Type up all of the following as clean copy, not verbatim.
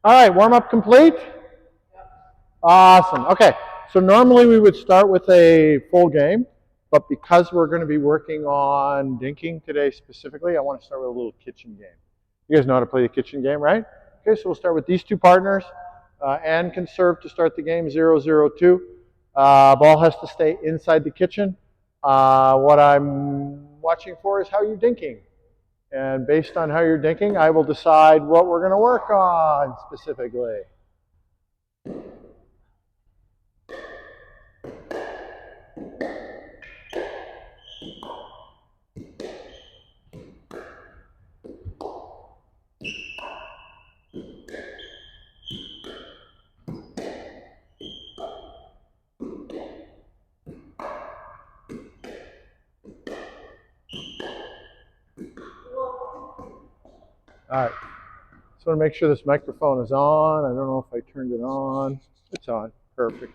All right, warm-up complete? Awesome. Okay, so normally we would start with a full game, but because we're going to be working on dinking today specifically, I want to start with a little kitchen game. You guys know how to play the kitchen game, right? Okay, so we'll start with these two partners. And can serve to start the game, 0-0-2. Ball has to stay inside the kitchen. What I'm watching for is how you're dinking. And based on how you're dinking, I will decide what we're going to work on specifically. All right. Just want to make sure this microphone is on. I don't know if I turned it on. It's on. Perfect.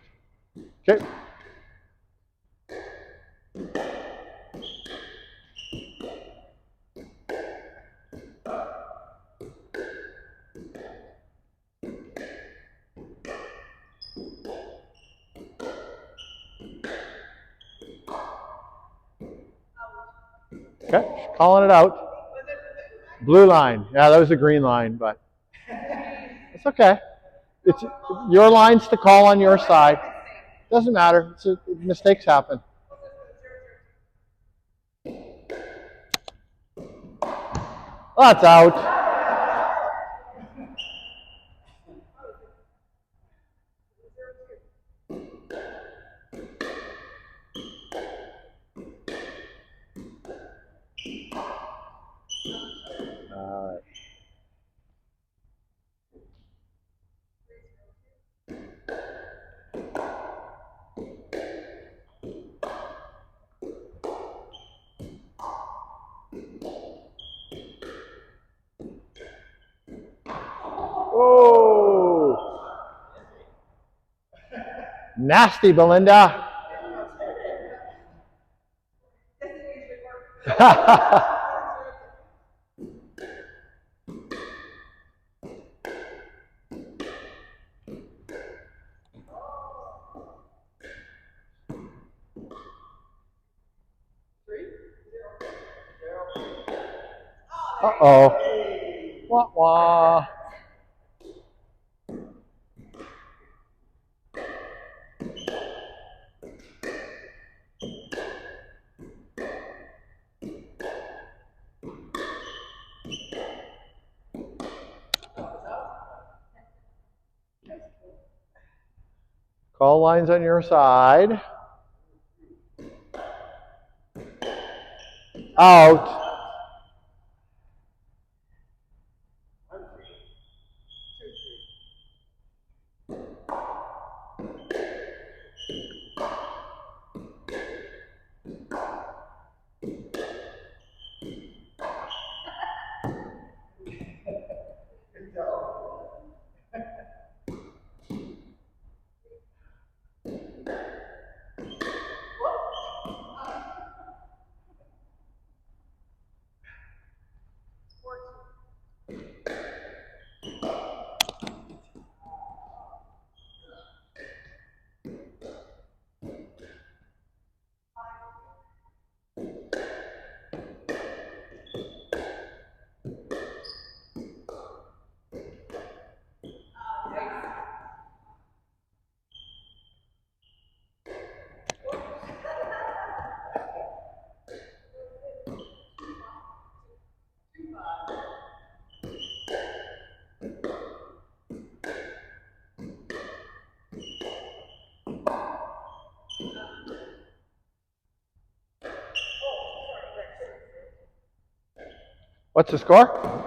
Okay. Okay. Calling it out. Blue line. Yeah, that was a green line, but it's okay. It's your lines to call on your side. Doesn't matter. Mistakes happen. That's out. All right. Oh, nasty, Belinda. Uh-oh. Wah, wah. Call lines on your side. Out. What's the score?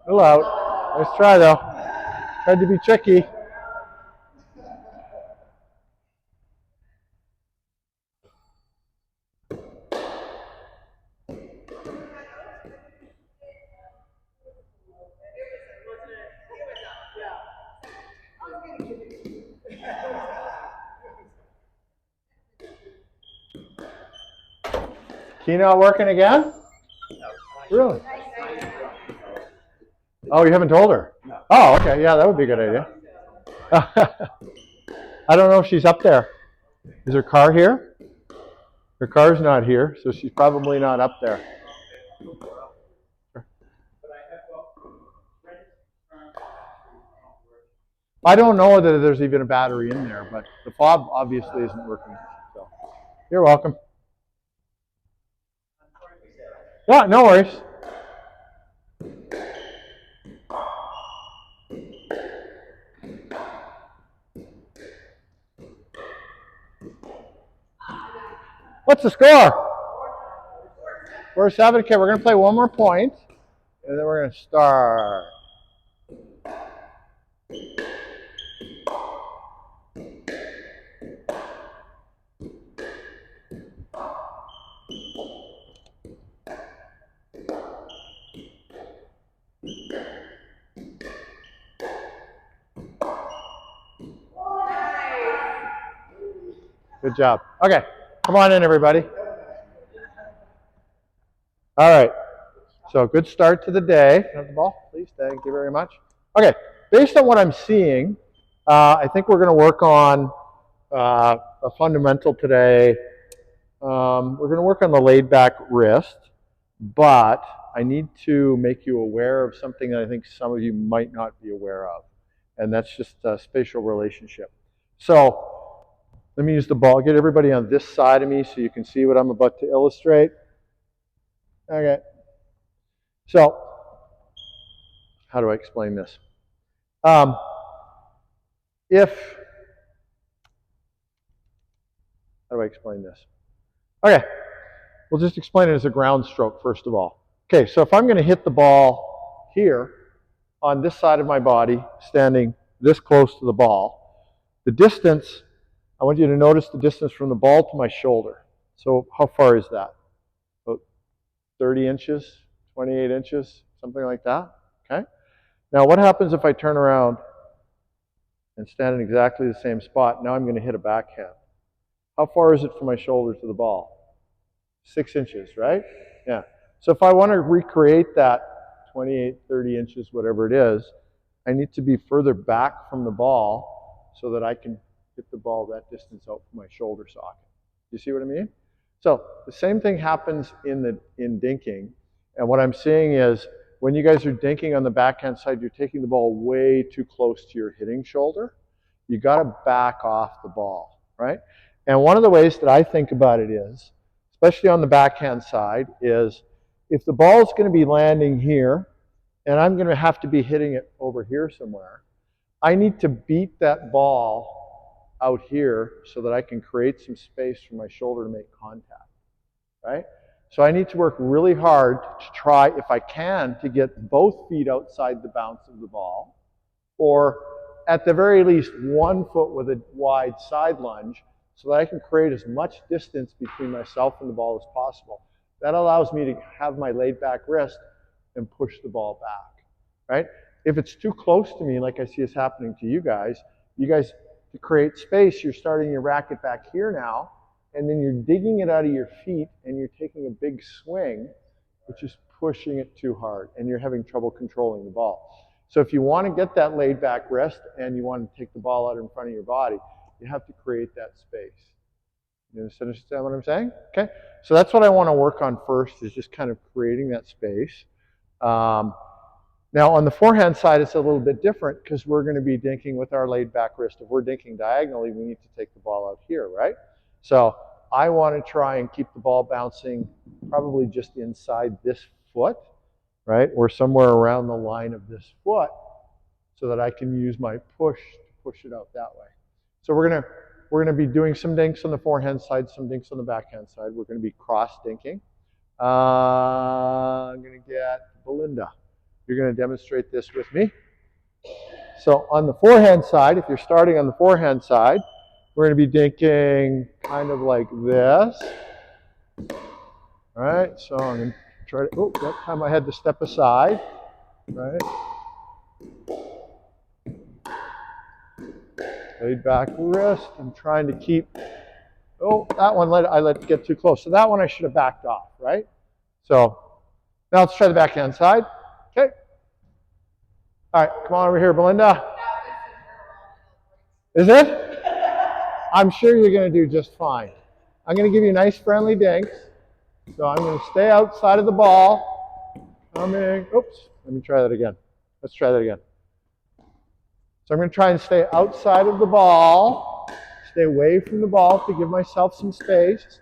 Little out. Nice try though. Tried to be tricky. Key not working again? Really? Oh, you haven't told her? Oh, okay. Yeah, that would be a good idea. I don't know if she's up there. Is her car here? Her car's not here, so she's probably not up there. I don't know that there's even a battery in there, but the fob obviously isn't working. So, you're welcome. Yeah, no worries. What's the score? 4-7. Okay, we're going to play one more point, and then we're going to start. Good job. Okay, come on in, everybody. All right. So good start to the day. Have the ball, please. Thank you very much. Okay, based on what I'm seeing, I think we're going to work on a fundamental today. We're going to work on the laid back wrist, but I need to make you aware of something that I think some of you might not be aware of, and that's just a spatial relationship. So let me use the ball. Get everybody on this side of me so you can see what I'm about to illustrate. Okay. So how do I explain this? How do I explain this? Okay, we'll just explain it as a ground stroke first of all. Okay, so if I'm going to hit the ball here on this side of my body, standing this close to the ball, the distance, I want you to notice the distance from the ball to my shoulder. So how far is that? About 30 inches, 28 inches, something like that. Okay. Now what happens if I turn around and stand in exactly the same spot? Now I'm going to hit a backhand. How far is it from my shoulder to the ball? 6 inches, right? Yeah. So if I want to recreate that 28, 30 inches, whatever it is, I need to be further back from the ball so that I can hit the ball that distance out from my shoulder socket. You see what I mean? So the same thing happens in dinking. And what I'm seeing is when you guys are dinking on the backhand side, you're taking the ball way too close to your hitting shoulder. You got to back off the ball, right? And one of the ways that I think about it is, especially on the backhand side, is if the ball is going to be landing here, and I'm going to have to be hitting it over here somewhere, I need to beat that ball out here so that I can create some space for my shoulder to make contact, right? So I need to work really hard to try, if I can, to get both feet outside the bounce of the ball, or at the very least 1 foot with a wide side lunge, so that I can create as much distance between myself and the ball as possible. That allows me to have my laid back wrist and push the ball back, right? If it's too close to me, like I see is happening to you guys, to create space, you're starting your racket back here now, and then you're digging it out of your feet, and you're taking a big swing, which is pushing it too hard, and you're having trouble controlling the ball. So if you want to get that laid back wrist and you want to take the ball out in front of your body, you have to create that space. You understand what I'm saying? Okay. So that's what I want to work on first, is just kind of creating that space. Now on the forehand side, it's a little bit different because we're going to be dinking with our laid back wrist. If we're dinking diagonally, we need to take the ball out here, right? So I want to try and keep the ball bouncing probably just inside this foot, right? Or somewhere around the line of this foot, so that I can use my push to push it out that way. So we're going to be doing some dinks on the forehand side, some dinks on the backhand side. We're going to be cross dinking. I'm going to get Belinda. You're going to demonstrate this with me. So on the forehand side, if you're starting on the forehand side, we're going to be dinking kind of like this. All right, so I'm going to try to, oh, that time I had to step aside, right? Laid back wrist. I'm trying to keep, oh, that one I let it get too close. So that one I should have backed off, right? So now let's try the backhand side. Okay. All right, come on over here, Belinda. Is it? I'm sure you're going to do just fine. I'm going to give you nice friendly dinks. So I'm going to stay outside of the ball. Coming, oops, let me try that again. Let's try that again. So I'm going to try and stay outside of the ball, stay away from the ball to give myself some space.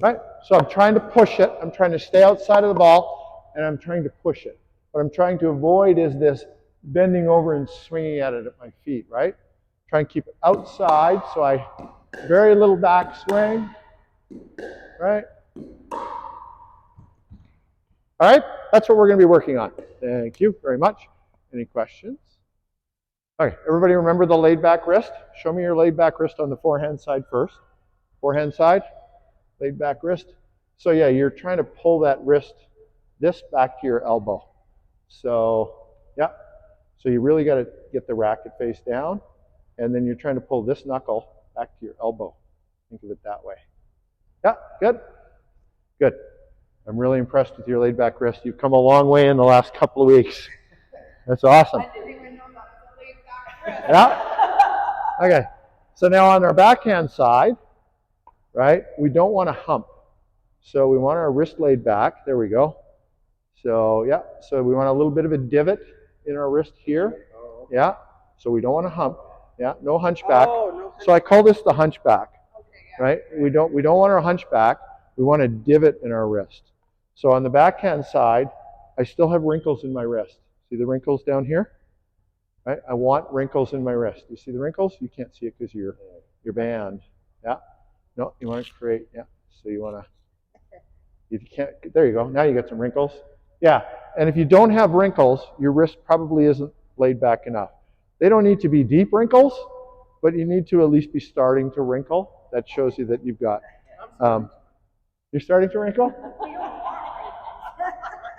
Right? So I'm trying to push it. I'm trying to stay outside of the ball, and I'm trying to push it. What I'm trying to avoid is this bending over and swinging at it at my feet, right? Try and keep it outside, so I very little back swing, right? All right, that's what we're going to be working on. Thank you very much. Any questions? Okay, everybody remember the laid back wrist? Show me your laid back wrist on the forehand side first. Forehand side, laid back wrist. So yeah, you're trying to pull that wrist, this back to your elbow. So yeah, so you really got to get the racket face down, and then you're trying to pull this knuckle back to your elbow. Think of it that way. Yeah, good, good. I'm really impressed with your laid back wrist. You've come a long way in the last couple of weeks. That's awesome. I didn't even know that was a laid back wrist. Yeah. Okay. So now on our backhand side, right, we don't want to hump. So we want our wrist laid back. There we go. So yeah, so we want a little bit of a divot in our wrist here. Yeah. So we don't want to hump. Yeah, no hunchback. So I call this the hunchback. Right? We don't want our hunchback. We want a divot in our wrist. So on the backhand side, I still have wrinkles in my wrist. See the wrinkles down here? Right? I want wrinkles in my wrist. You see the wrinkles? You can't see it because your band. Yeah. No, you want to create. Yeah. So you want to. If you can't, there you go. Now you got some wrinkles. Yeah. And if you don't have wrinkles, your wrist probably isn't laid back enough. They don't need to be deep wrinkles, but you need to at least be starting to wrinkle. That shows you that you've got. You're starting to wrinkle?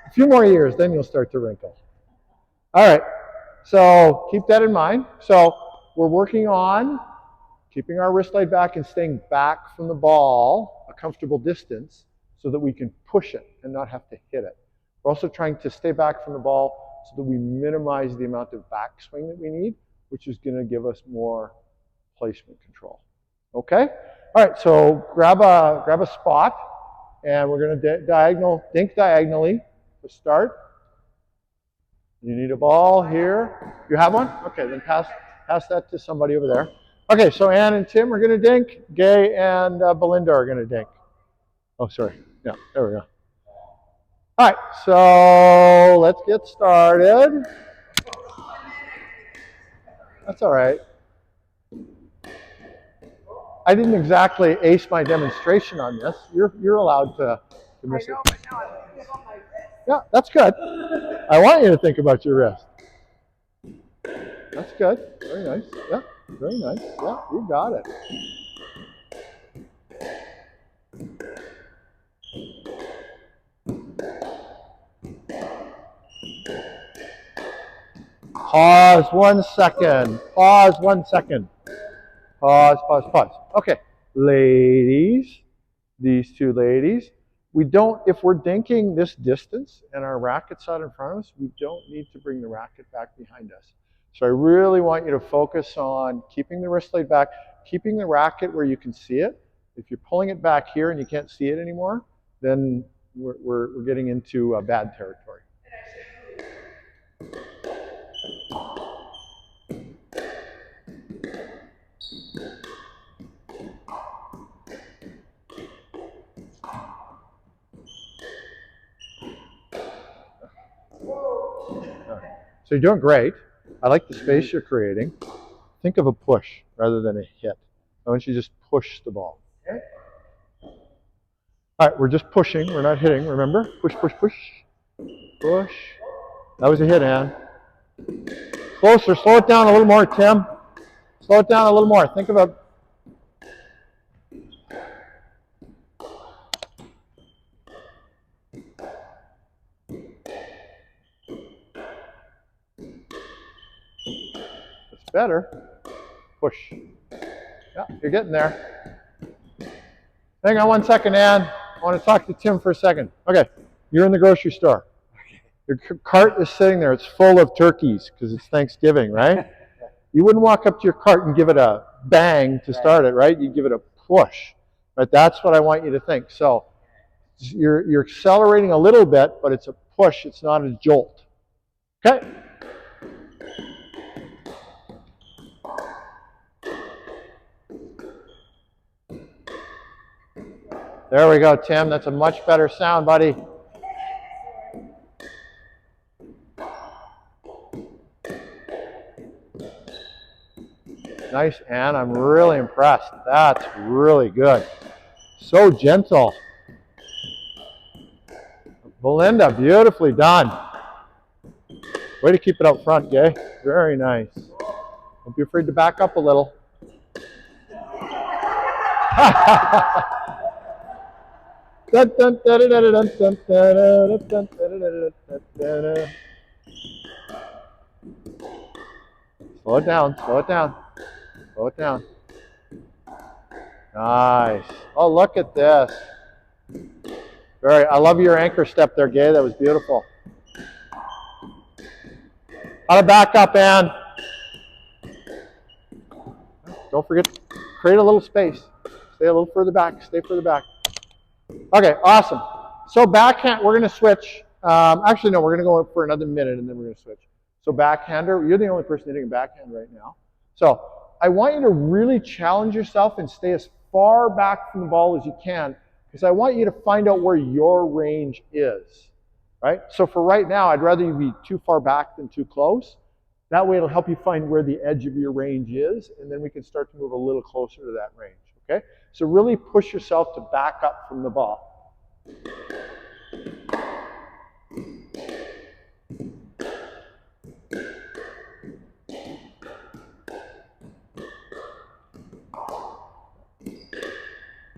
A few more years, then you'll start to wrinkle. All right, so keep that in mind. So we're working on keeping our wrist laid back and staying back from the ball a comfortable distance so that we can push it and not have to hit it. We're also trying to stay back from the ball so that we minimize the amount of backswing that we need, which is going to give us more placement control. Okay? All right, so grab a spot. And we're going to dink diagonally to start. You need a ball here. You have one? Okay, then pass that to somebody over there. Okay, so Ann and Tim are going to dink. Gay and Belinda are going to dink. Oh, sorry. Yeah, there we go. All right, so let's get started. That's all right. I didn't exactly ace my demonstration on this. You're allowed to miss it. Yeah, that's good. I want you to think about your wrist. That's good. Very nice. Yeah, very nice. Yeah, you got it. Pause 1 second. Pause 1 second. Pause, pause, pause. Okay, ladies, these two ladies, we don't, if we're dinking this distance and our racket's out in front of us, we don't need to bring the racket back behind us. So I really want you to focus on keeping the wrist laid back, keeping the racket where you can see it. If you're pulling it back here and you can't see it anymore, then we're getting into bad territory. So you're doing great. I like the space you're creating. Think of a push rather than a hit. I want you to just push the ball. Okay? All right, we're just pushing. We're not hitting, remember? Push, push, push. Push. That was a hit, Ann. Closer. Slow it down a little more, Tim. Slow it down a little more. Think about... That's better. Push. Yeah, you're getting there. Hang on 1 second, Ann. I want to talk to Tim for a second. Okay, you're in the grocery store. Your cart is sitting there. It's full of turkeys because it's Thanksgiving, right? You wouldn't walk up to your cart and give it a bang to start it, right? You'd give it a push. Right? That's what I want you to think. So you're accelerating a little bit, but it's a push. It's not a jolt. Okay? There we go, Tim. That's a much better sound, buddy. Nice, Ann. I'm really impressed. That's really good. So gentle. Belinda, beautifully done. Way to keep it up front, Gay. Very nice. Don't be afraid to back up a little. Slow it down, slow it down. Slow it down. Nice. Oh, look at this. I love your anchor step there, Gay. That was beautiful. How to back up, Ann. Don't forget to create a little space. Stay a little further back. Stay further back. Okay, awesome. So backhand, we're going to switch. Actually, no, we're going to go for another minute, and then we're going to switch. So backhander, you're the only person hitting a backhand right now. So I want you to really challenge yourself and stay as far back from the ball as you can, because I want you to find out where your range is, right? So for right now, I'd rather you be too far back than too close. That way it'll help you find where the edge of your range is, and then we can start to move a little closer to that range, okay? So really push yourself to back up from the ball.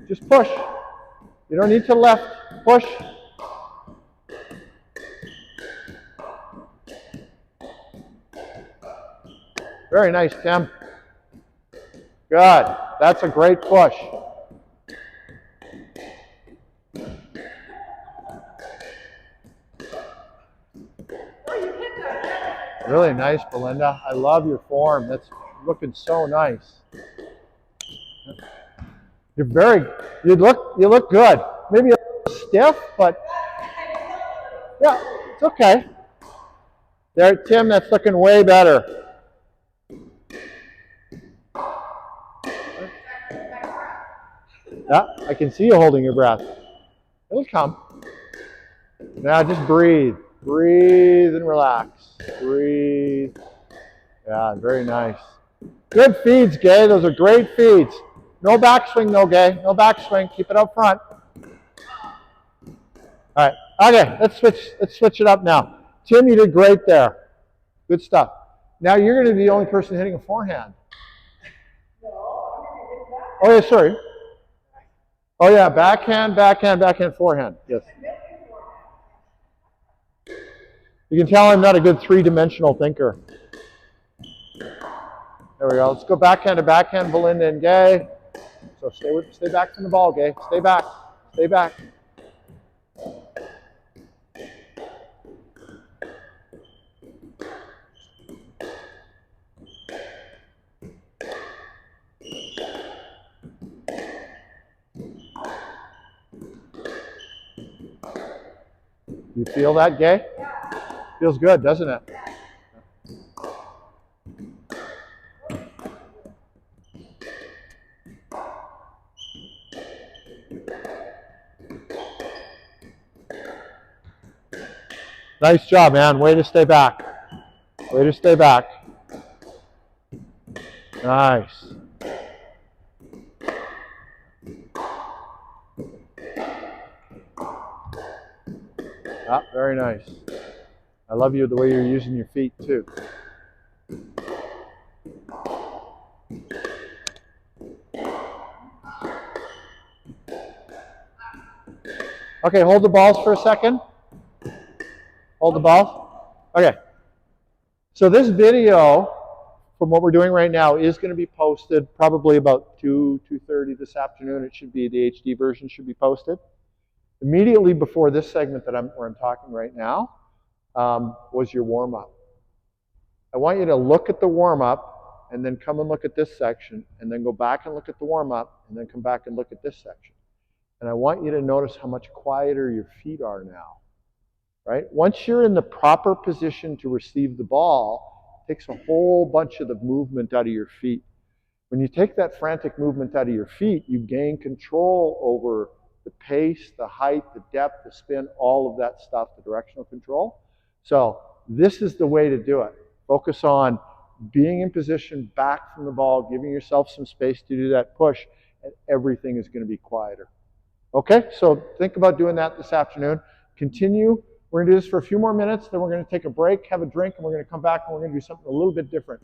Just push. You don't need to left. Push. Very nice, Tim. Good. That's a great push. Really nice, Belinda. I love your form. That's looking so nice. You look good. Maybe a little stiff, but yeah, it's okay. There, Tim, that's looking way better. Yeah, I can see you holding your breath. It'll come. Now just breathe. Breathe and relax. Breathe. Yeah, very nice. Good feeds, Gay. Those are great feeds. No backswing, no, Gay. No backswing. Keep it up front. All right. Okay, let's switch it up now. Tim, you did great there. Good stuff. Now you're going to be the only person hitting a forehand. Oh, yeah, sorry. Oh, yeah, backhand, backhand, backhand, forehand. Yes. You can tell I'm not a good three-dimensional thinker. There we go. Let's go backhand to backhand, Belinda and Gay. So stay back from the ball, Gay. Stay back. Stay back. You feel that, Gay? Feels good, doesn't it? Nice job, man. Way to stay back. Way to stay back. Nice. Ah, very nice. I love you the way you're using your feet, too. Okay, hold the balls for a second. Hold the balls. Okay. So this video, from what we're doing right now, is going to be posted probably about 2:30 this afternoon. It should be, the HD version should be posted. Immediately before this segment where I'm talking right now was your warm-up. I want you to look at the warm-up and then come and look at this section and then go back and look at the warm-up and then come back and look at this section. And I want you to notice how much quieter your feet are now, right? Once you're in the proper position to receive the ball, it takes a whole bunch of the movement out of your feet. When you take that frantic movement out of your feet, you gain control over the pace, the height, the depth, the spin, all of that stuff, the directional control. So this is the way to do it. Focus on being in position back from the ball, giving yourself some space to do that push, and everything is going to be quieter. Okay, so think about doing that this afternoon. Continue. We're going to do this for a few more minutes, then we're going to take a break, have a drink, and we're going to come back and we're going to do something a little bit different.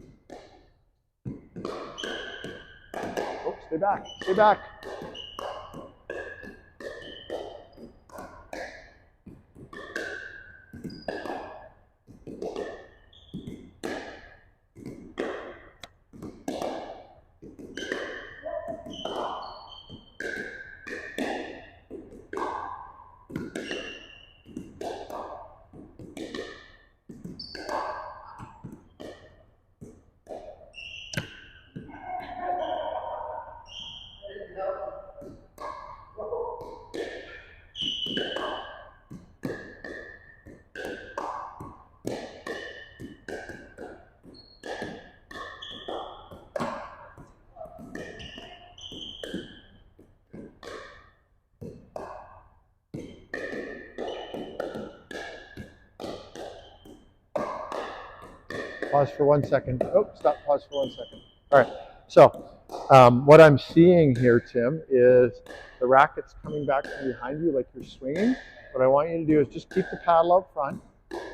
Oh, stay back, stay back. Pause for 1 second. Oh, stop, pause for 1 second. All right, so what I'm seeing here, Tim, is the racket's coming back from behind you like you're swinging. What I want you to do is just keep the paddle out front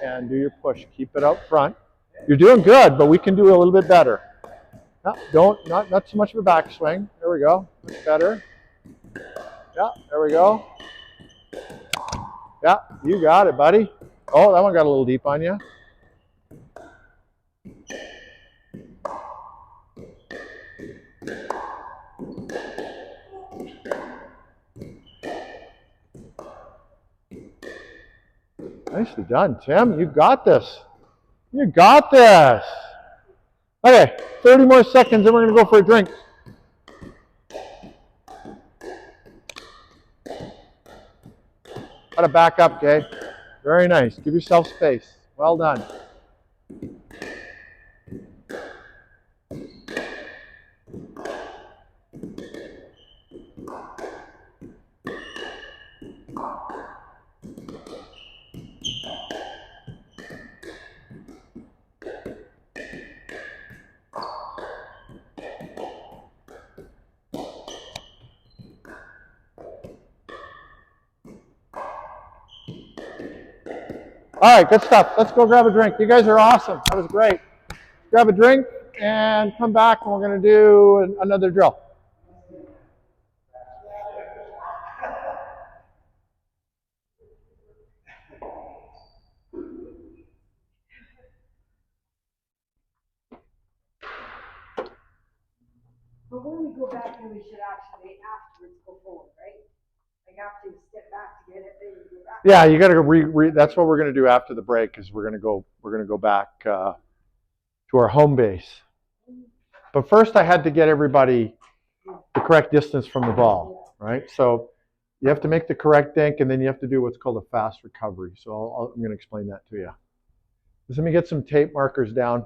and do your push. Keep it out front. You're doing good, but we can do a little bit better. Not too much of a backswing. There we go. Much better. Yeah, there we go. Yeah, you got it, buddy. Oh, that one got a little deep on you. Nicely done, Tim. You got this. You got this. Okay, 30 more seconds and we're going to go for a drink. Got to back up, okay? Very nice. Give yourself space. Well done. All right, good stuff. Let's go grab a drink. You guys are awesome. That was great. Grab a drink and come back and we're going to do another drill. when we go back in, we should actually afterwards go forward, right? Like after you step back to get it, then you go back. Yeah, you got to that's what we're going to do after the break, because we're going to go back to our home base. But first, I had to get everybody the correct distance from the ball, right? So you have to make the correct dink, and then you have to do what's called a fast recovery. So I'm going to explain that to you. Just let me get some tape markers down.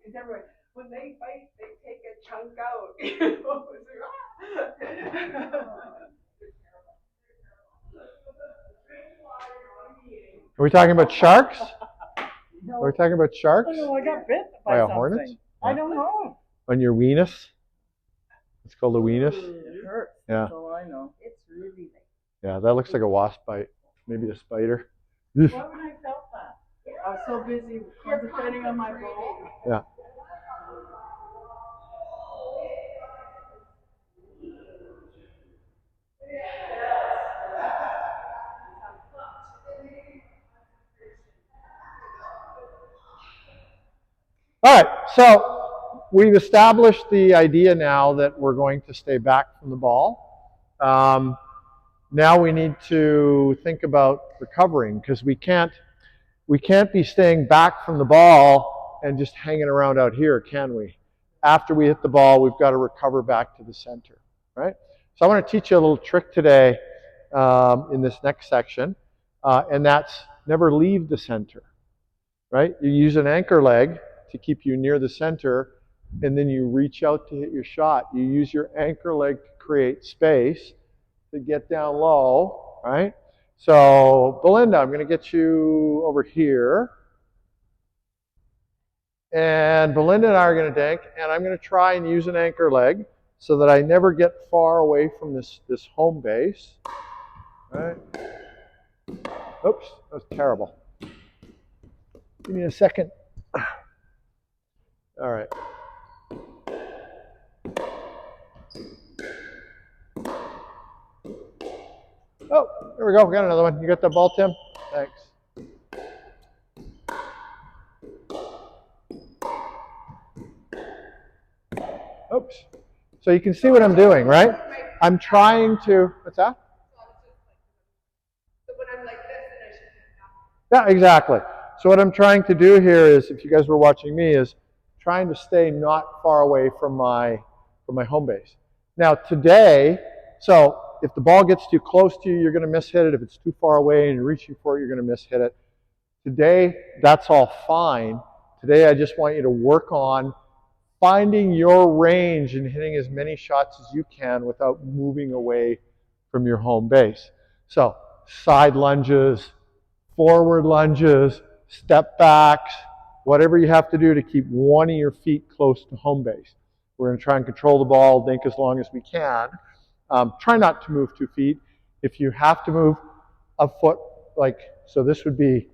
Because everyone, when they fight, they take a chunk out. Are we talking about sharks? No. Are we talking about sharks? Oh, no, I got bit by a something. hornet? I don't know. On your weenus? It's called a weenus. It hurts. Yeah. That's all I know. It's really big. Yeah, that looks like a wasp bite. Maybe a spider. Why would I felt that? I was so busy concentrating on my ball. Yeah. All right, so we've established the idea now that we're going to stay back from the ball. Now we need to think about recovering, because we can't be staying back from the ball and just hanging around out here, can we? After we hit the ball, we've got to recover back to the center, right? So I want to teach you a little trick today in this next section, and that's never leave the center, right? You use an anchor leg to keep you near the center, and then you reach out to hit your shot. You use your anchor leg to create space to get down low, right? So, Belinda, I'm going to get you over here. And Belinda and I are going to dink, and I'm going to try and use an anchor leg so that I never get far away from this home base. All right. Oops, that was terrible. Give me a second. All right. Oh, there we go. We got another one. You got the ball, Tim? Thanks. Oops. So you can see what I'm doing, right? I'm trying to, what's that? Yeah, exactly. So what I'm trying to do here is, if you guys were watching me, is trying to stay not far away from my home base. Now today, so if the ball gets too close to you, you're going to miss hit it. If it's too far away and you're reaching for it, you're going to miss hit it. Today, that's all fine. Today, I just want you to work on finding your range and hitting as many shots as you can without moving away from your home base. So, side lunges, forward lunges, step backs, whatever you have to do to keep one of your feet close to home base. We're going to try and control the ball, dink as long as we can. Try not to move 2 feet. If you have to move a foot, like, so this would be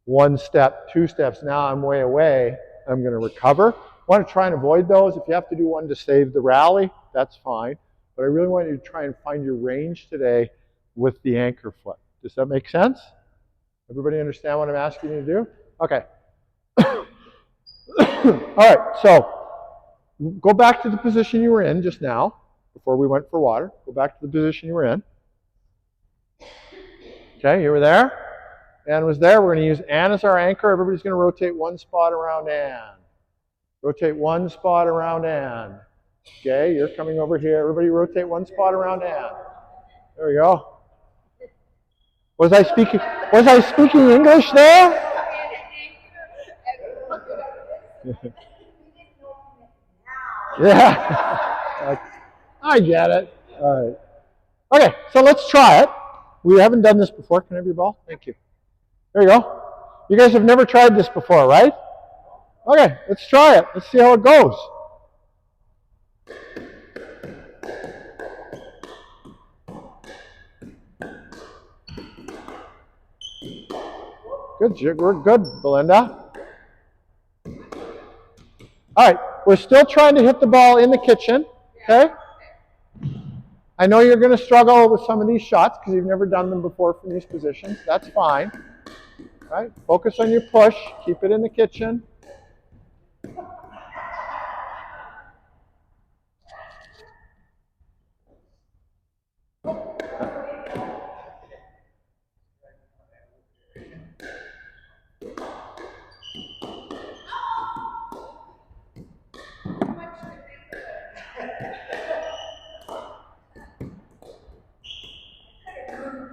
1 step, 2 steps. Now I'm way away. I'm going to recover. Want to try and avoid those. If you have to do one to save the rally, that's fine. But I really want you to try and find your range today with the anchor foot. Does that make sense? Everybody understand what I'm asking you to do? Okay. All right, so go back to the position you were in just now, before we went for water. Go back to the position you were in. Okay, you were there. Ann was there. We're going to use Ann as our anchor. Everybody's going to rotate 1 spot around Ann. Rotate 1 spot around Ann. Okay, you're coming over here. Everybody rotate 1 spot around Ann. There we go. Was I speaking English there? Yeah. I get it. All right. Okay, so let's try it. We haven't done this before. Can I have your ball? Thank you. There you go. You guys have never tried this before, right? Okay, let's try it. Let's see how it goes. Good, we're good, Belinda. All right, we're still trying to hit the ball in the kitchen, okay? I know you're going to struggle with some of these shots because you've never done them before from these positions. That's fine. All right, focus on your push. Keep it in the kitchen.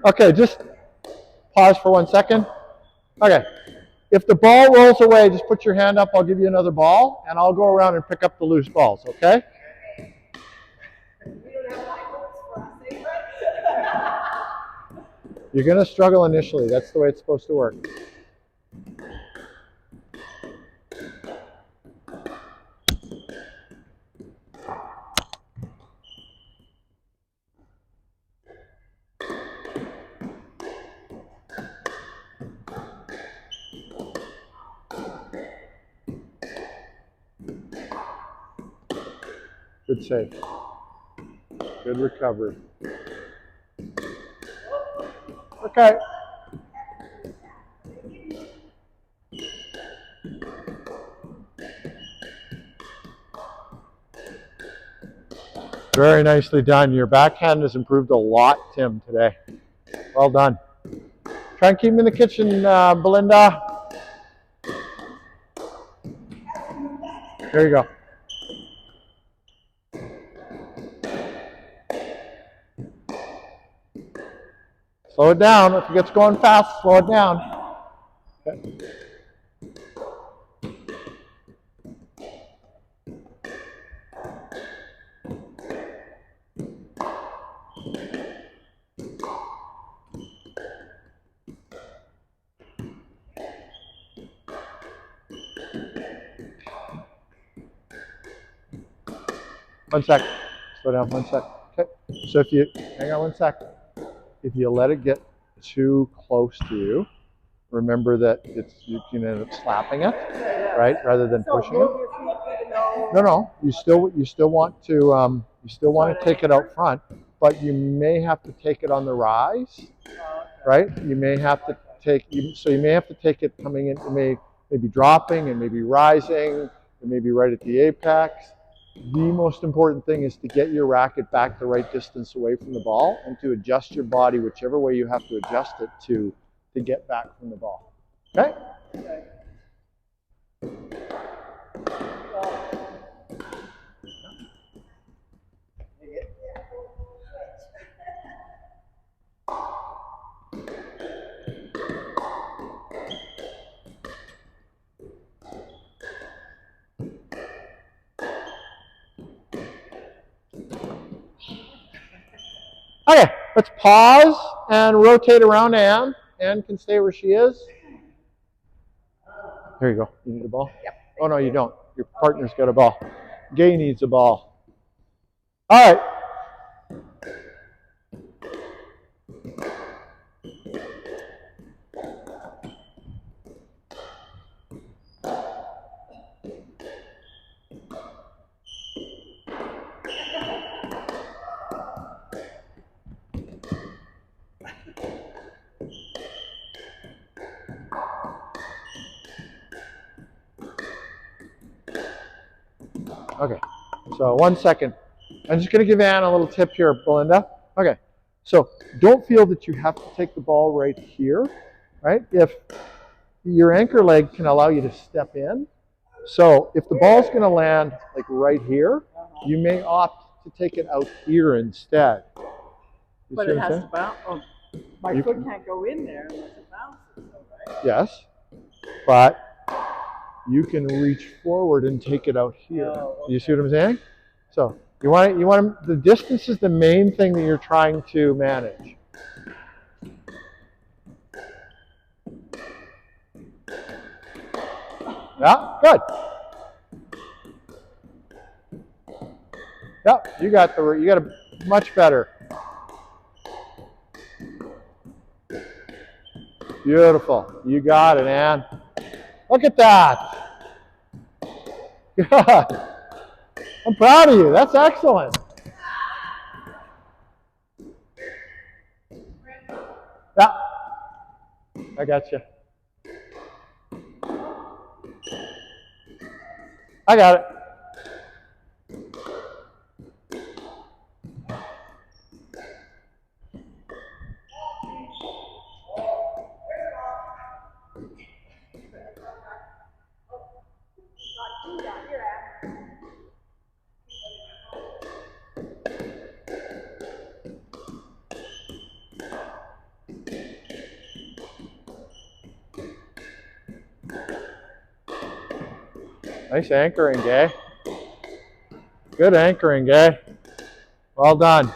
Okay, just pause for 1 second. Okay, if the ball rolls away, just put your hand up. I'll give you another ball, and I'll go around and pick up the loose balls, okay? You're going to struggle initially. That's the way it's supposed to work. Good save. Good recovery. Okay. Very nicely done. Your backhand has improved a lot, Tim, today. Well done. Try and keep him in the kitchen, Belinda. There you go. Slow it down. If it gets going fast, slow it down. Okay. 1 sec. Slow down 1 sec. Okay. So if you, hang on 1 sec. If you let it get too close to you, remember that you can end up slapping it, right, rather than pushing it. No. You still want to take it out front, but you may have to take it on the rise, right? You may have to take it coming in. It may be dropping and maybe rising. It may be right at the apex. The most important thing is to get your racket back the right distance away from the ball and to adjust your body whichever way you have to adjust it to get back from the ball. Okay? Okay, let's pause and rotate around Ann. Ann can stay where she is. Here you go. You need a ball? Yep. Oh, no, you don't. Your partner's got a ball. Gay needs a ball. All right. Okay, so 1 second. I'm just going to give Ann a little tip here, Belinda. Okay, so don't feel that you have to take the ball right here, right? If your anchor leg can allow you to step in. So if the ball's going to land like right here, you may opt to take it out here instead. You But see it what I'm has saying? to bounce. Oh, my foot can't go in there unless it bounces, though, right? Yes, but you can reach forward and take it out here. Oh, okay. You see what I'm saying? So you want the distance is the main thing that you're trying to manage. Yeah, good. Yep, you got it much better. Beautiful. You got it, Ann. Look at that. Good. I'm proud of you. That's excellent. Yeah. I got you. I got it. Nice anchoring, Gay. Good anchoring, Gay. Well done.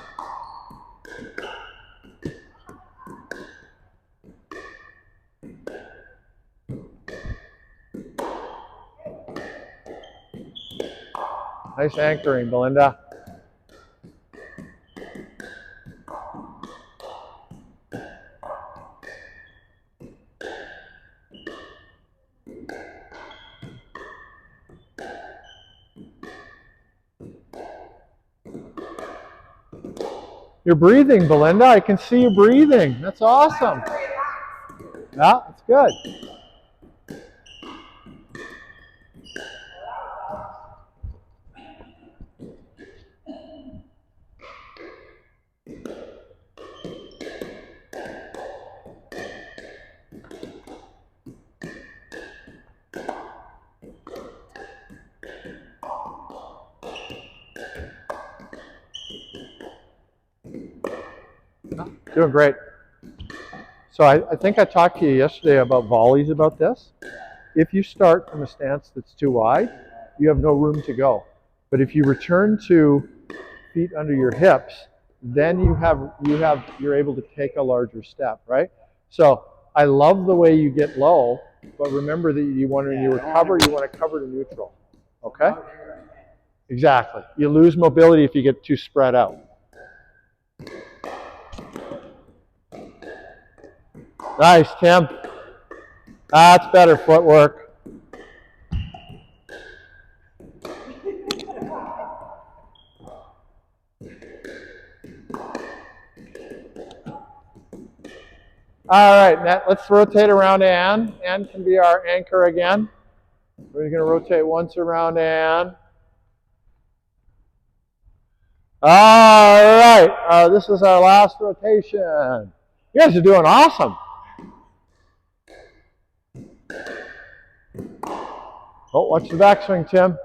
Nice anchoring, Belinda. You're breathing, Belinda. I can see you breathing. That's awesome. Yeah, that's good. Doing great. So I think I talked to you yesterday about volleys about this. If you start from a stance that's too wide, you have no room to go. But if you return to feet under your hips, then you're able to take a larger step, right? So I love the way you get low, but remember that when you recover, you want to cover to neutral. Okay? Exactly. You lose mobility if you get too spread out. Nice, Tim. That's better footwork. All right, let's rotate around Ann. Ann can be our anchor again. We're going to rotate once around Ann. All right, this is our last rotation. You guys are doing awesome. Oh, watch the backswing, Tim.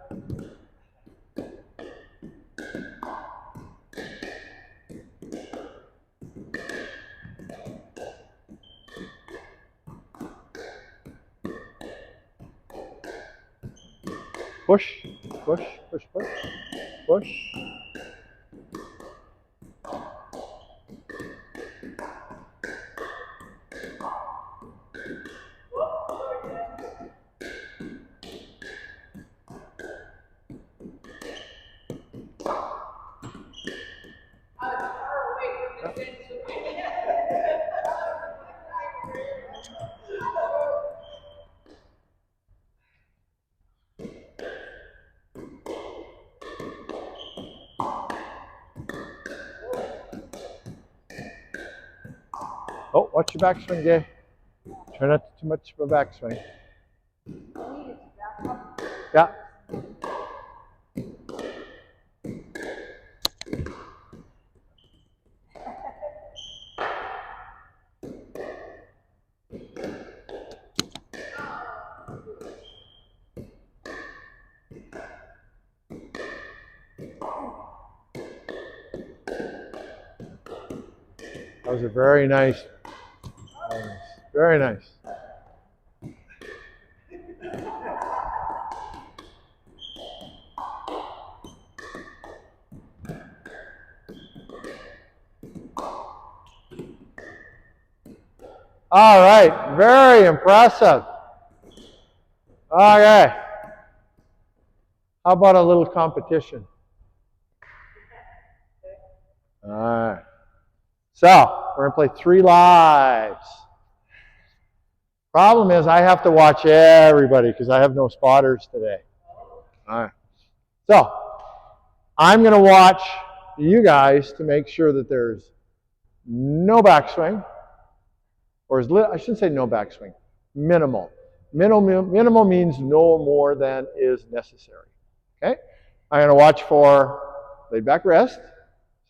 Push, push, push, push, push. Oh, watch your backswing, Gay. Try not to too much of a backswing. Yeah. That was a very nice. Very nice. All right, very impressive. Okay. How about a little competition? All right. So, we're going to play 3 lives. Problem is, I have to watch everybody because I have no spotters today. All right. So, I'm going to watch you guys to make sure that there's no backswing, or I shouldn't say no backswing, minimal. Minimal means no more than is necessary. Okay? I'm going to watch for laid back wrist.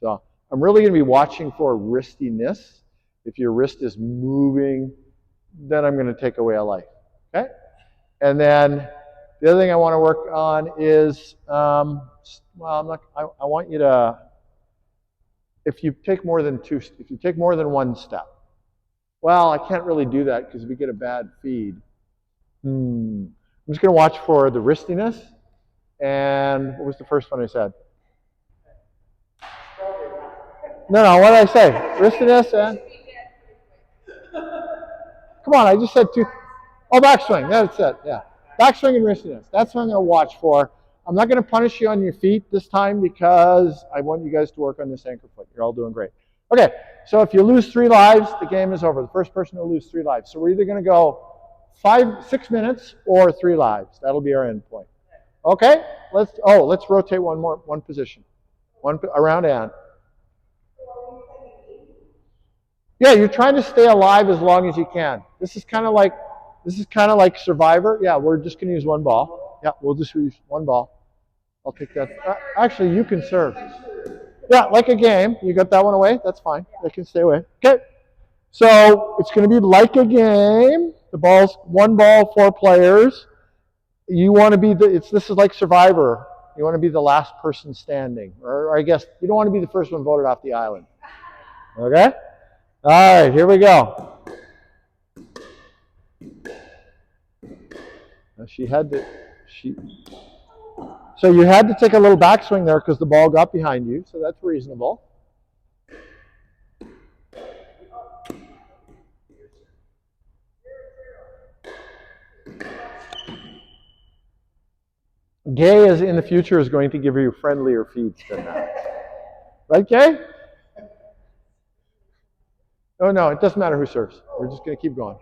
So I'm really going to be watching for wristiness. If your wrist is moving, then I'm going to take away a life. Okay? And then the other thing I want to work on is, well, I want you to, if you take more than one step, well, I can't really do that because we get a bad feed. I'm just going to watch for the wristiness. And what was the first one I said? No, what did I say? Wristiness and? Come on, I just said 2. Oh, backswing. That's it, yeah. Backswing and wristiness. That's what I'm going to watch for. I'm not going to punish you on your feet this time because I want you guys to work on this anchor foot. You're all doing great. Okay, so if you lose 3 lives, the game is over. The first person to lose 3 lives. So we're either going to go 6 minutes or 3 lives. That'll be our end point. Okay, let's rotate one position. Around Ann. Yeah, you're trying to stay alive as long as you can. This is kind of like Survivor. Yeah, we're just going to use 1 ball. Yeah, we'll just use 1 ball. I'll take that. Actually, you can serve. Yeah, like a game. You got that one away? That's fine. They can stay away. Okay. So it's going to be like a game. The ball's 1 ball, 4 players. You want to be this is like Survivor. You want to be the last person standing. Or I guess you don't want to be the first one voted off the island. Okay? All right, here we go. Now so you had to take a little backswing there because the ball got behind you, so that's reasonable. Gay is in the future is going to give you friendlier feeds than that. Right, Gay? Oh, no, it doesn't matter who serves. We're just going to keep going.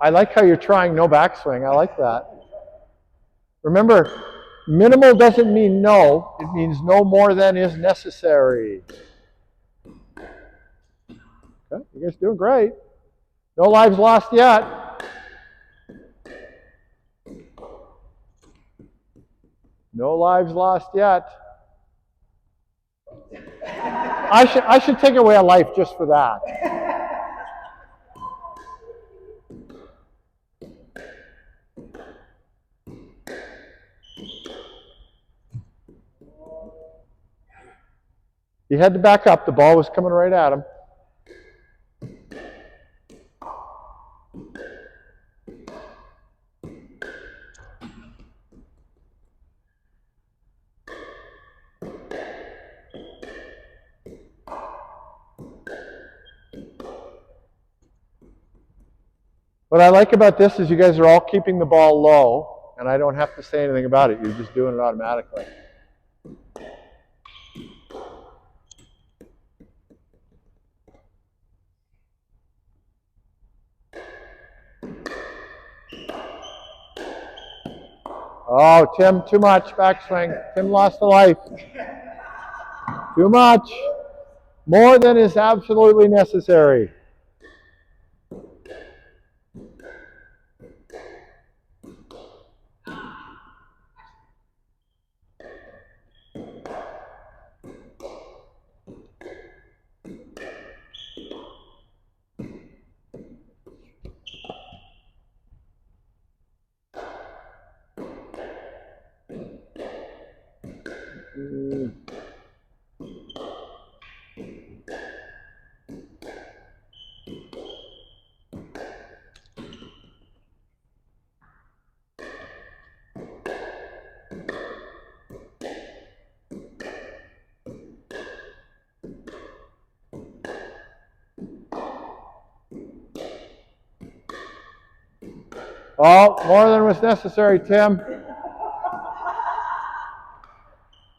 I like how you're trying no backswing. I like that. Remember, minimal doesn't mean no. It means no more than is necessary. Okay, you guys doing great. No lives lost yet. No lives lost yet. I should take away a life just for that. He had to back up. The ball was coming right at him. What I like about this is you guys are all keeping the ball low, and I don't have to say anything about it. You're just doing it automatically. Oh, Tim, too much backswing. Tim lost a life. Too much. More than is absolutely necessary. Oh, more than was necessary, Tim.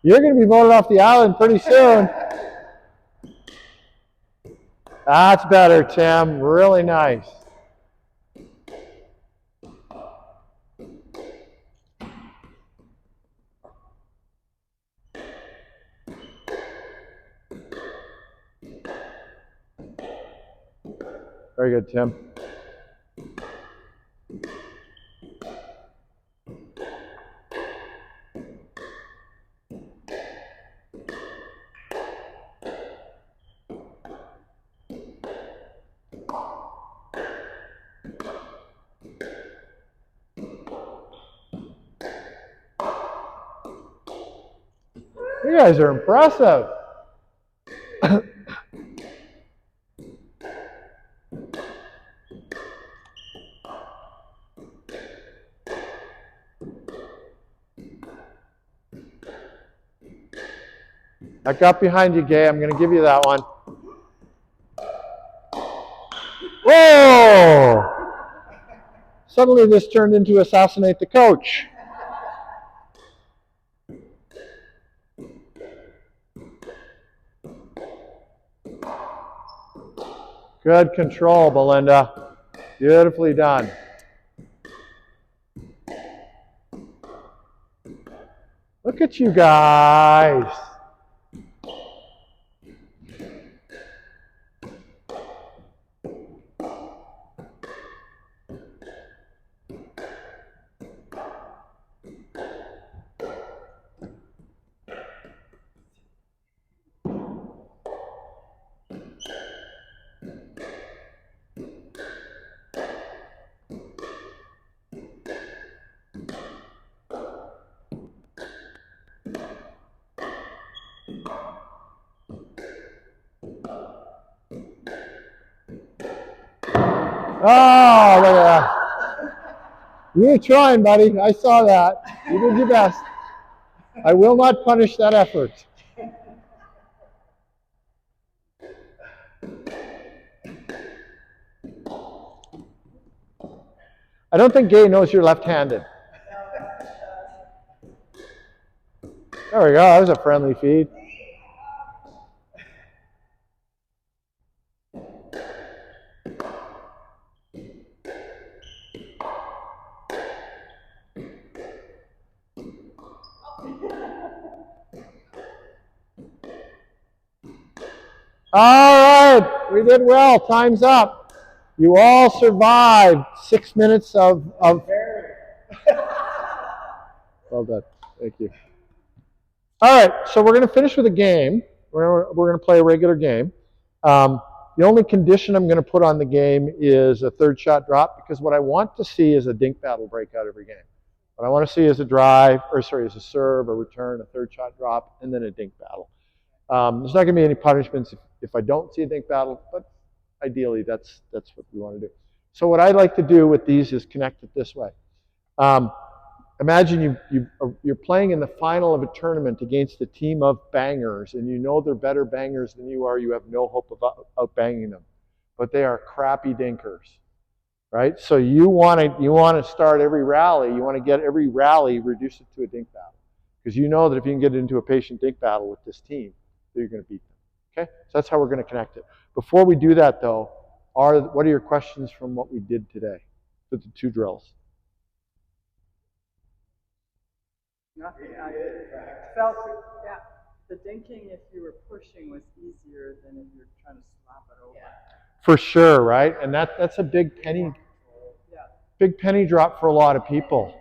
You're going to be voted off the island pretty soon. That's better, Tim. Really nice. Very good, Tim. You guys are impressive. I got behind you, Gay. I'm going to give you that one. Whoa! Suddenly this turned into assassinate the coach. Good control, Belinda. Beautifully done. Look at you guys. Oh, look at that. You were trying, buddy. I saw that. You did your best. I will not punish that effort. I don't think Gay knows you're left-handed. There we go. That was a friendly feed. All right, we did well. Time's up. You all survived 6 minutes of well done. Thank you. All right, so we're going to finish with a game. We're going to play a regular game. The only condition I'm going to put on the game is a third shot drop, because what I want to see is a dink battle breakout every game. What I want to see is a drive, or sorry, is a serve, a return, a third shot drop, and then a dink battle. There's not going to be any punishments if I don't see a dink battle, but ideally that's what we want to do. So what I like to do with these is connect it this way. Imagine you're playing in the final of a tournament against a team of bangers, and you know they're better bangers than you are. You have no hope of out-banging them, but they are crappy dinkers, right? So you want to start every rally. You want to get every rally, reduce it to a dink battle, because you know that if you can get into a patient dink battle with this team, you're going to beat them. Okay, so that's how we're going to connect it. Before we do that, though, what are your questions from what we did today with the two drills? Nothing. I felt, yeah, the dinking, if you were pushing, was easier than if you're trying to slap it over. For sure, right? And that's a big penny, Yeah. big penny drop for a lot of people.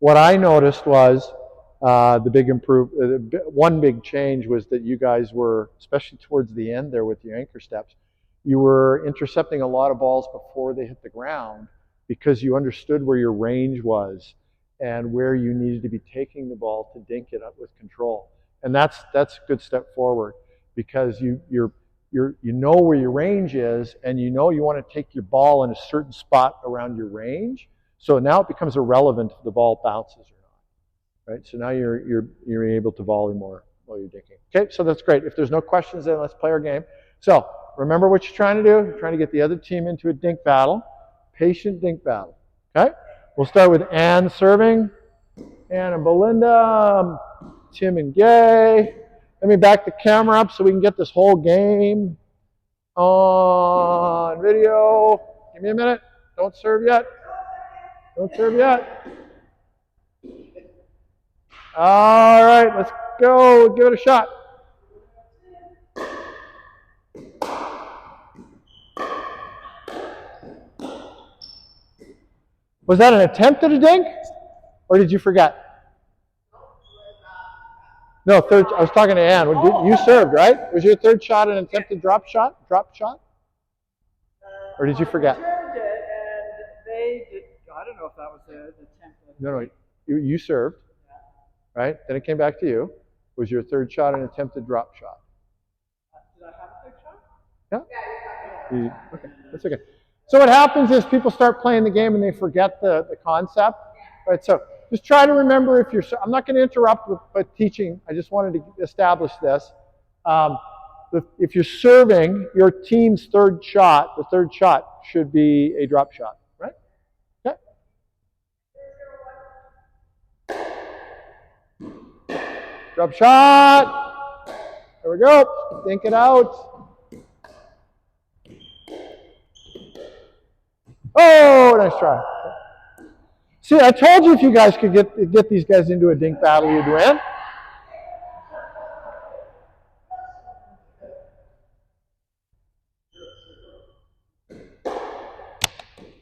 What I noticed was one big change was that you guys were, especially towards the end there with your anchor steps, you were intercepting a lot of balls before they hit the ground because you understood where your range was and where you needed to be taking the ball to dink it up with control. And that's a good step forward because you know where your range is and you know you want to take your ball in a certain spot around your range. So now it becomes irrelevant if the ball bounces or not, right? So now you're able to volley more while you're dinking. Okay, so that's great. If there's no questions, then let's play our game. So remember what you're trying to do. You're trying to get the other team into a dink battle, patient dink battle. Okay, we'll start with Ann serving, Ann and Belinda, Tim and Gay. Let me back the camera up so we can get this whole game on video. Give me a minute. Don't serve yet. Don't serve yet. All right, let's go. Give it a shot. Was that an attempt at a dink? Or did you forget? No, third. I was talking to Ann. You served, right? Was your third shot an attempted drop shot? Drop shot? Or did you forget? I returned it, and they did. I don't know if that was the attempt. No. You served, right? Then it came back to you. Was your third shot an attempted drop shot? Did I have a third shot? Yeah? Okay, that's okay. So what happens is people start playing the game and they forget the concept. Right? So just try to remember if you're, I'm not going to interrupt with teaching. I just wanted to establish this. If you're serving, your team's third shot, the third shot should be a drop shot, right? Okay. Drop shot. There we go. Think it out. Oh, nice try. See, I told you if you guys could get these guys into a dink battle, you'd win.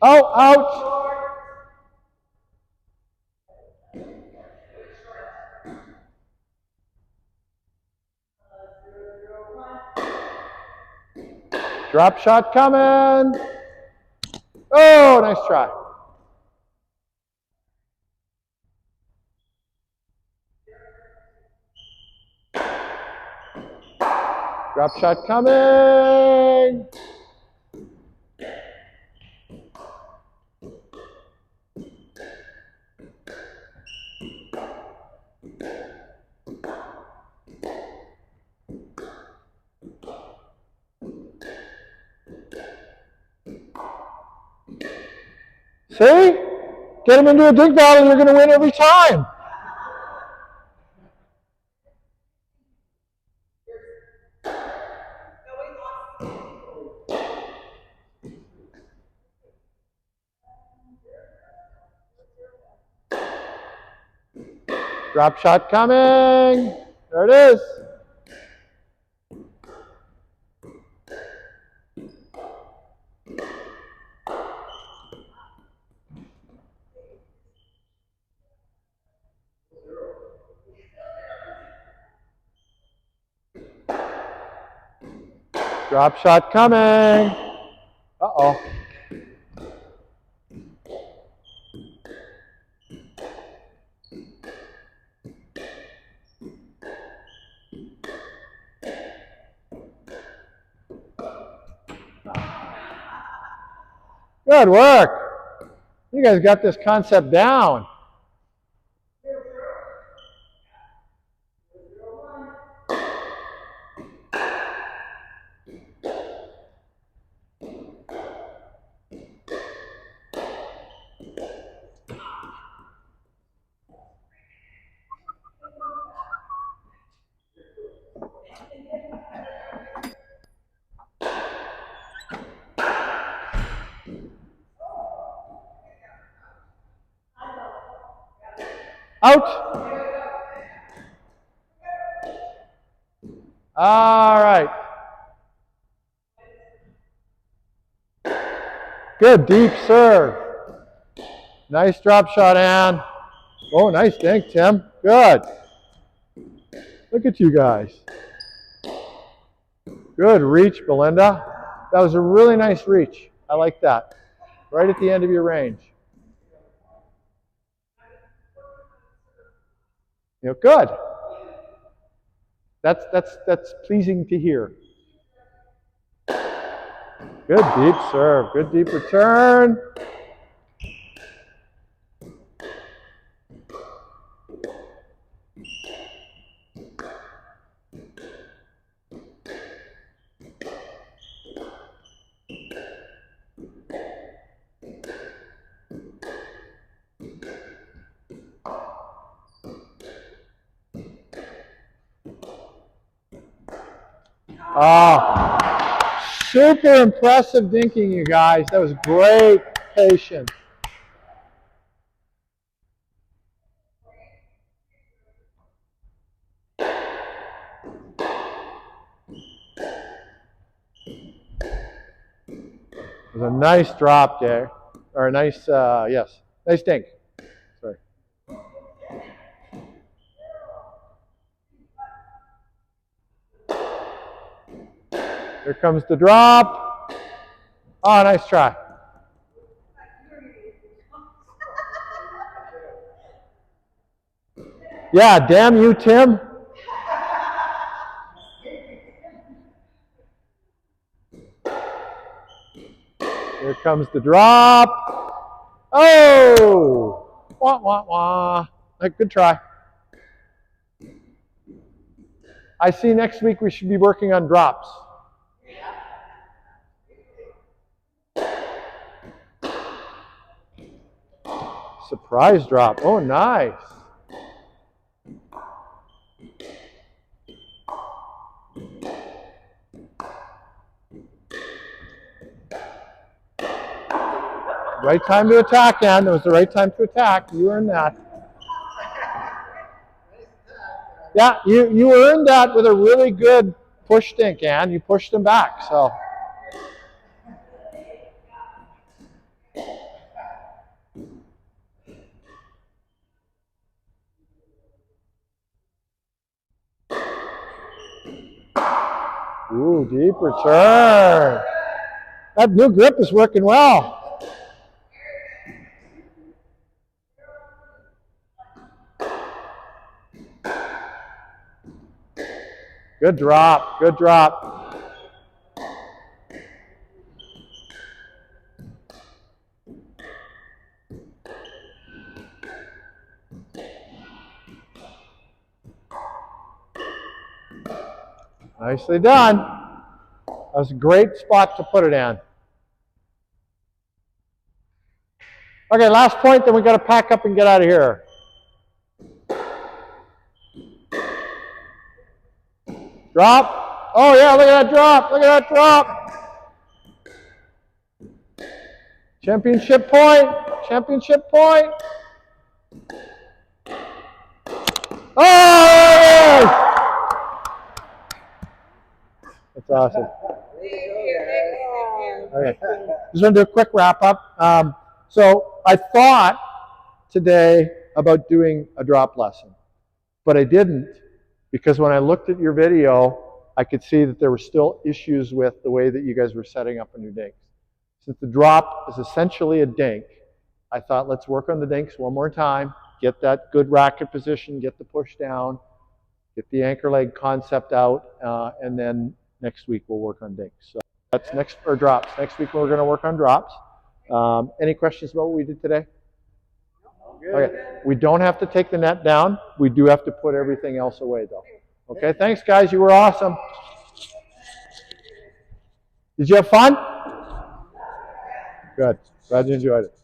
Oh, ouch. Drop shot coming. Oh, nice try. Drop shot coming. See? Get them into a dink battle, you're going to win every time. Drop shot coming. There it is. Drop shot coming. Uh-oh. Good work. You guys got this concept down. Out. All right. Good deep serve. Nice drop shot, Ann. Oh, nice dink, Tim. Good. Look at you guys. Good reach, Belinda. That was a really nice reach. I like that. Right at the end of your range. Good. That's pleasing to hear. Good deep serve. Good deep return. Oh, super impressive dinking, you guys. That was great patience. It was a nice drop there, or a nice, yes, nice dink. Sorry. Here comes the drop. Oh, nice try. Yeah, damn you, Tim. Here comes the drop. Oh! Wah, wah, wah. Good try. I see next week we should be working on drops. Surprise drop. Oh, nice. Right time to attack, Ann. It was the right time to attack. You earned that. Yeah, you earned that with a really good push dink, Ann. You pushed him back, so. Ooh, deep return. That new grip is working well. Good drop, good drop. Nicely done. That was a great spot to put it in. Okay, last point, then we got to pack up and get out of here. Drop. Oh yeah, look at that drop. Look at that drop. Championship point. Championship point. Oh! That's awesome. Okay, just want to do a quick wrap up. So I thought today about doing a drop lesson, but I didn't because when I looked at your video, I could see that there were still issues with the way that you guys were setting up on your dinks. Since the drop is essentially a dink, I thought let's work on the dinks one more time, get that good racket position, get the push down, get the anchor leg concept out, and then next week we'll work on dinks. So that's next, or drops. Next week we're going to work on drops. Any questions about what we did today? Okay. We don't have to take the net down. We do have to put everything else away, though. Okay, thanks, guys. You were awesome. Did you have fun? Good. Glad you enjoyed it.